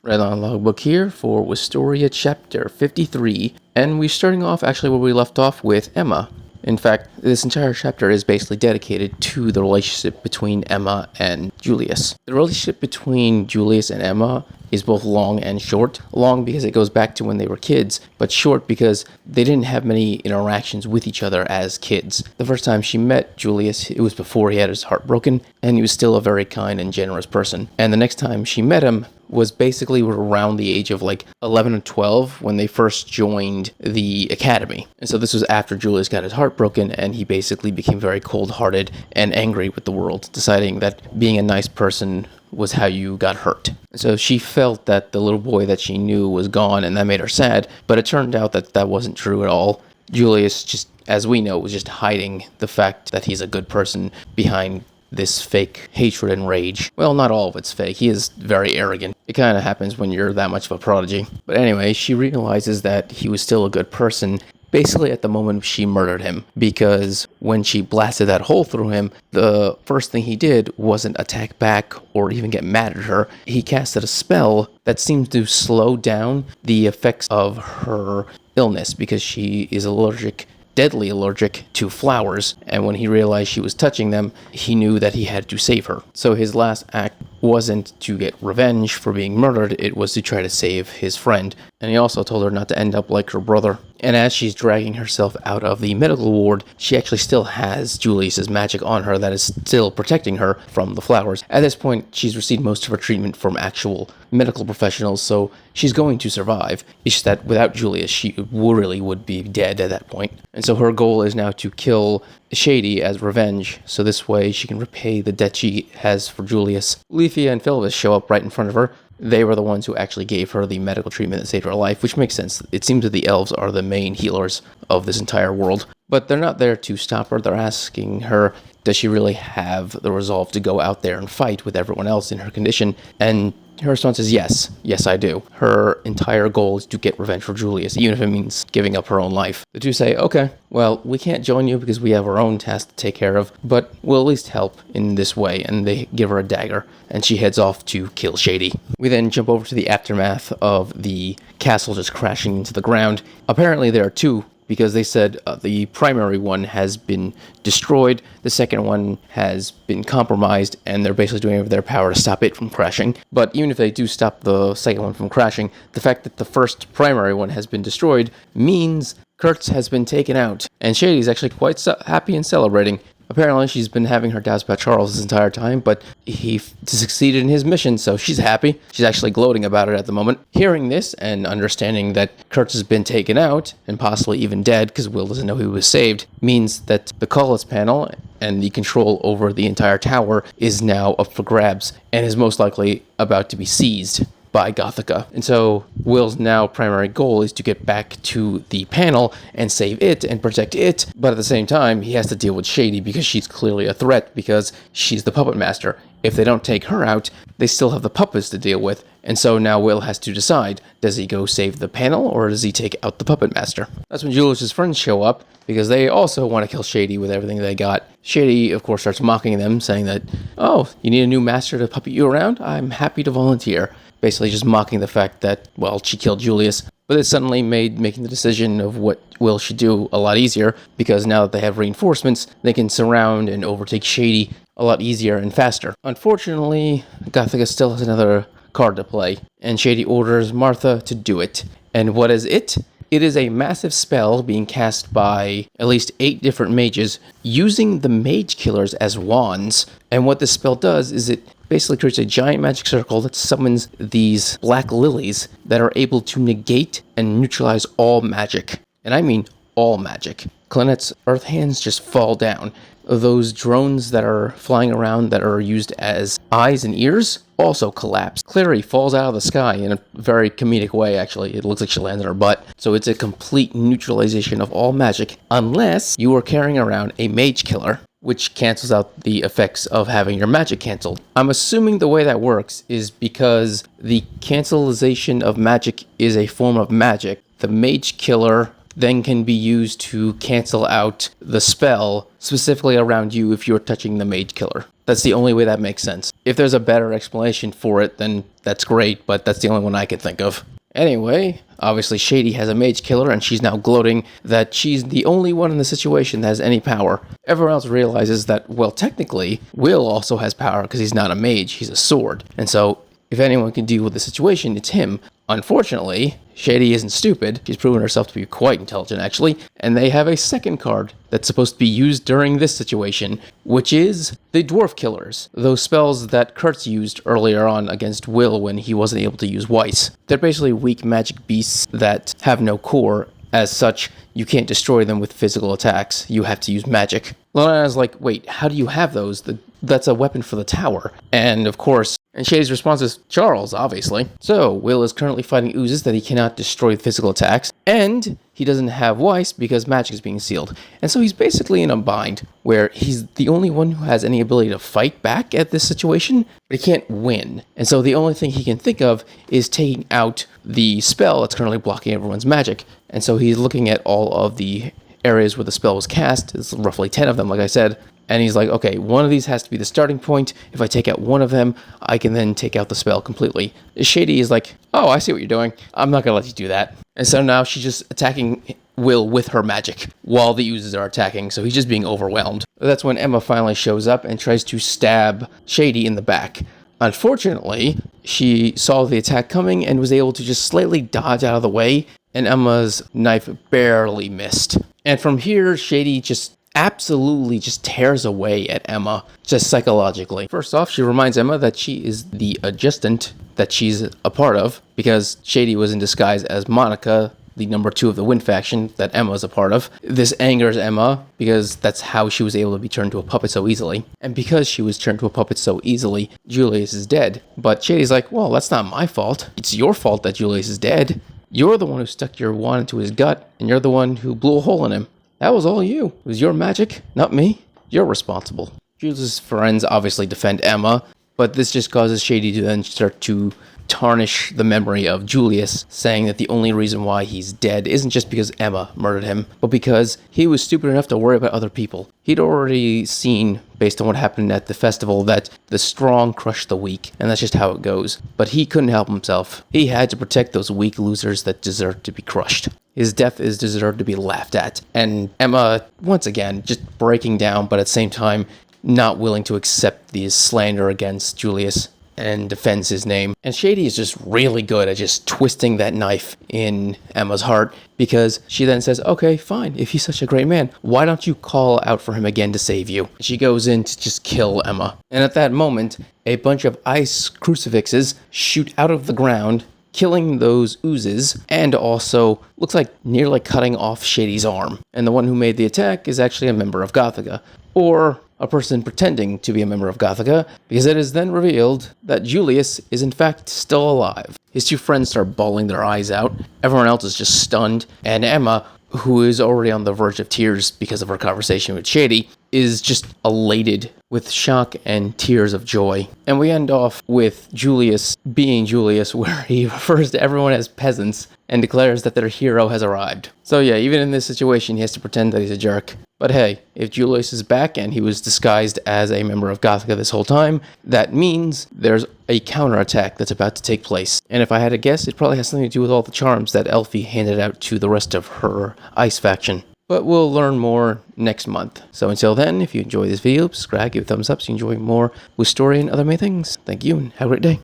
Red on Logbook here for Wistoria chapter 53, and we're starting off actually where we left off with Emma. In fact, this entire chapter is basically dedicated to the relationship between Emma and Julius. The relationship between Julius and Emma is both long and short. Long because it goes back to when they were kids, but short because they didn't have many interactions with each other as kids. The first time she met Julius, it was before he had his heart broken, and he was still a very kind and generous person. And the next time she met him was basically around the age of like 11 or 12 when they first joined the academy. And so this was after Julius got his heart broken, and he basically became very cold-hearted and angry with the world, deciding that being a nice person was how you got hurt. So she felt that the little boy that she knew was gone, and that made her sad, but it turned out that that wasn't true at all. Julius, just as we know, was just hiding the fact that he's a good person behind this fake hatred and rage. Well, not all of it's fake. He is very arrogant. It kind of happens when you're that much of a prodigy. But anyway, she realizes that he was still a good person basically at the moment she murdered him, because when she blasted that hole through him, the first thing he did wasn't attack back or even get mad at her. He casted a spell that seems to slow down the effects of her illness, because she is deadly allergic to flowers, and when he realized she was touching them, he knew that he had to save her. So his last act wasn't to get revenge for being murdered, it was to try to save his friend. And he also told her not to end up like her brother. And as she's dragging herself out of the medical ward, she actually still has Julius's magic on her that is still protecting her from the flowers. At this point, she's received most of her treatment from actual medical professionals, so she's going to survive. It's just that without Julius, she really would be dead at that point. And so her goal is now to kill Shady as revenge, so this way she can repay the debt she has for Julius. Leafia and Philvis show up right in front of her. They were the ones who actually gave her the medical treatment that saved her life, which makes sense. It seems that the elves are the main healers of this entire world. But they're not there to stop her. They're asking her, does she really have the resolve to go out there and fight with everyone else in her condition? And her response is yes. Yes, I do. Her entire goal is to get revenge for Julius, even if it means giving up her own life. The two say, okay, well, we can't join you because we have our own task to take care of, but we'll at least help in this way. And they give her a dagger, and she heads off to kill Shady. We then jump over to the aftermath of the castle just crashing into the ground. Apparently there are two, because they said the primary one has been destroyed, the second one has been compromised, and they're basically doing everything in their power to stop it from crashing. But even if they do stop the second one from crashing, the fact that the first primary one has been destroyed means Kurtz has been taken out, and Shady's actually quite happy and celebrating. Apparently, she's been having her doubts about Charles this entire time, but he succeeded in his mission, so she's happy. She's actually gloating about it at the moment. Hearing this and understanding that Kurtz has been taken out, and possibly even dead, because Will doesn't know he was saved, means that the Cullis panel and the control over the entire tower is now up for grabs, and is most likely about to be seized by Gothica. And so Will's now primary goal is to get back to the panel and save it and protect it, but at the same time he has to deal with Shady because she's clearly a threat, because she's the puppet master. If they don't take her out, they still have the puppets to deal with, and so now Will has to decide, does he go save the panel or does he take out the puppet master? That's when Julius's friends show up, because they also want to kill Shady with everything they got. Shady, of course, starts mocking them, saying that, oh, you need a new master to puppet you around? I'm happy to volunteer. Basically just mocking the fact that, well, she killed Julius. But it suddenly made making the decision of what Will should do a lot easier, because now that they have reinforcements, they can surround and overtake Shady a lot easier and faster. Unfortunately, Gothica still has another card to play, and Shady orders Martha to do it. And what is it? It is a massive spell being cast by at least 8 different mages using the mage killers as wands. And what this spell does is it basically creates a giant magic circle that summons these black lilies that are able to negate and neutralize all magic. And I mean all magic. Clennet's earth hands just fall down. Those drones that are flying around that are used as eyes and ears also collapse. Clary falls out of the sky in a very comedic way, actually. It looks like she lands on her butt. So it's a complete neutralization of all magic, unless you are carrying around a mage killer, which cancels out the effects of having your magic canceled. I'm assuming the way that works is because the cancellation of magic is a form of magic. The mage killer then can be used to cancel out the spell specifically around you if you're touching the mage killer. That's the only way that makes sense. If there's a better explanation for it, then that's great, but that's the only one I can think of. Anyway, obviously Shady has a mage killer, and she's now gloating that she's the only one in the situation that has any power. Everyone else realizes that, well, technically, Will also has power because he's not a mage, he's a sword. And so, if anyone can deal with the situation, it's him. Unfortunately, Shady isn't stupid. She's proven herself to be quite intelligent, actually. And they have a second card that's supposed to be used during this situation, which is the Dwarf Killers. Those spells that Kurtz used earlier on against Will when he wasn't able to use Weiss. They're basically weak magic beasts that have no core. As such, you can't destroy them with physical attacks. You have to use magic. Lana's like, wait, how do you have those? That's a weapon for the tower. And of course, and Shady's response is Charles, obviously. So, Will is currently fighting oozes that he cannot destroy with physical attacks, and he doesn't have Weiss because magic is being sealed. And so he's basically in a bind, where he's the only one who has any ability to fight back at this situation, but he can't win. And so the only thing he can think of is taking out the spell that's currently blocking everyone's magic. And so he's looking at all of the areas where the spell was cast. It's roughly 10 of them, like I said. And he's like, okay, one of these has to be the starting point. If I take out one of them, I can then take out the spell completely. Shady is like, oh, I see what you're doing. I'm not going to let you do that. And so now she's just attacking Will with her magic while the oozes are attacking, so he's just being overwhelmed. That's when Emma finally shows up and tries to stab Shady in the back. Unfortunately, she saw the attack coming and was able to just slightly dodge out of the way, and Emma's knife barely missed. And from here, Shady just absolutely just tears away at Emma, just psychologically. First off, she reminds Emma that she is the adjustant that she's a part of, because Shady was in disguise as Monica, the number 2 of the Wind faction that Emma's a part of. This angers Emma, because that's how she was able to be turned to a puppet so easily. And because she was turned to a puppet so easily, Julius is dead. But Shady's like, well, that's not my fault. It's your fault that Julius is dead. You're the one who stuck your wand into his gut, and you're the one who blew a hole in him. That was all you. It was your magic, not me. You're responsible. Julius' friends obviously defend Emma, but this just causes Shady to then start to tarnish the memory of Julius, saying that the only reason why he's dead isn't just because Emma murdered him, but because he was stupid enough to worry about other people. He'd already seen, based on what happened at the festival, that the strong crush the weak, and that's just how it goes. But he couldn't help himself. He had to protect those weak losers that deserved to be crushed. His death is deserved to be laughed at. And Emma, once again, just breaking down, but at the same time, not willing to accept the slander against Julius, and defends his name. And Shady is just really good at just twisting that knife in Emma's heart, because she then says, okay, fine, if he's such a great man, why don't you call out for him again to save you? She goes in to just kill Emma. And at that moment, a bunch of ice crucifixes shoot out of the ground, killing those oozes, and also looks like nearly cutting off Shady's arm. And the one who made the attack is actually a member of Gothica, or a person pretending to be a member of Gothica, because it is then revealed that Julius is in fact still alive. His 2 friends start bawling their eyes out, everyone else is just stunned, and Emma, who is already on the verge of tears because of her conversation with Shady, is just elated with shock and tears of joy. And we end off with Julius being Julius, where he refers to everyone as peasants and declares that their hero has arrived. So yeah, even in this situation, he has to pretend that he's a jerk. But hey, if Julius is back and he was disguised as a member of Gothica this whole time, that means there's a counterattack that's about to take place. And if I had to guess, it probably has something to do with all the charms that Elfie handed out to the rest of her ice faction. But we'll learn more next month. So until then, if you enjoy this video, subscribe, give it a thumbs up so you enjoy more Wistoria and other many things. Thank you, and have a great day.